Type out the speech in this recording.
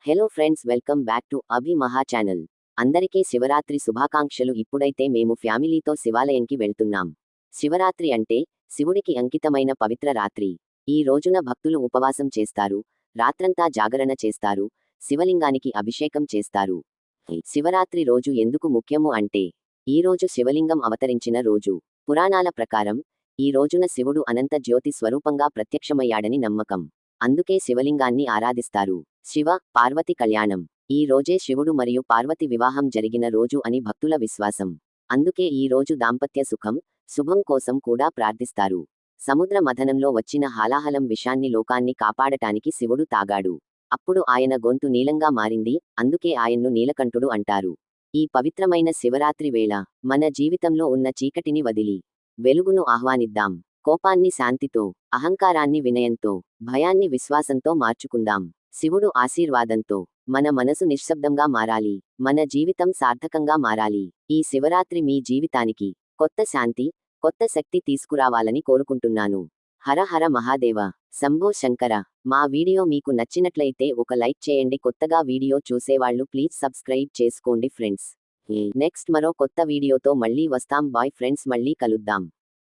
Hello friends, welcome back to Abhi Maha channel. అందరికీ శివరాత్రి శుభాకాంక్షలు. ఇప్పుడైతే మేము ఫ్యామిలీతో శివాలయంకి వెళ్తున్నాం. శివరాత్రి అంటే శివుడికి అంకితమైన పవిత్ర రాత్రి. ఈ రోజున భక్తులు ఉపవాసం చేస్తారు, రాత్రంతా జాగరణ చేస్తారు, శివలింగానికి అభిషేకం చేస్తారు. శివరాత్రి రోజు ఎందుకు ముఖ్యము అంటే, ఈ రోజు శివలింగం అవతరించిన రోజు. పురాణాల ప్రకారం ఈ రోజున శివుడు అనంత జ్యోతి స్వరూపంగా ప్రత్యక్షమయ్యాడని నమ్మకం. అందుకే శివలింగాన్ని ఆరాధిస్తారు. శివ పార్వతి కళ్యాణం. ఈ రోజే శివుడు మరియు పార్వతి వివాహం జరిగిన రోజు అని భక్తుల విశ్వాసం. అందుకే ఈ రోజు దాంపత్య సుఖం, శుభం కోసం కూడా ప్రార్థిస్తారు. సముద్ర మథనంలో వచ్చిన హాలాహలం విషాన్ని లోకాన్ని కాపాడటానికి శివుడు తాగాడు. అప్పుడు ఆయన గొంతు నీలంగా మారింది, అందుకే ఆయన్ను నీలకంఠుడు అంటారు. ఈ పవిత్రమైన శివరాత్రి వేళ మన జీవితంలో ఉన్న చీకటిని వదిలి వెలుగును ఆహ్వానిద్దాం. కోపాన్ని శాంతితో, అహంకారాన్ని వినయంతో, భయాన్ని విశ్వాసంతో మార్చుకుందాం. శివుడు ఆశీర్వాదంతో మన మనసు నిశ్శబ్దంగా మారాలి, మన జీవితం సార్థకంగా మారాలి. ఈ శివరాత్రి మీ జీవితానికి కొత్త శాంతి, కొత్త శక్తి తీసుకురావాలని కోరుకుంటున్నాను. హర హర మహాదేవ, శంభో శంకర. మా వీడియో మీకు నచ్చినట్లయితే ఒక లైక్ చేయండి. కొత్తగా వీడియో చూసేవాళ్ళు ప్లీజ్ సబ్స్క్రైబ్ చేసుకోండి ఫ్రెండ్స్. నెక్స్ట్ మరో కొత్త వీడియోతో మళ్ళీ వస్తాం. బాయ్ ఫ్రెండ్స్, మళ్ళీ కలుద్దాం.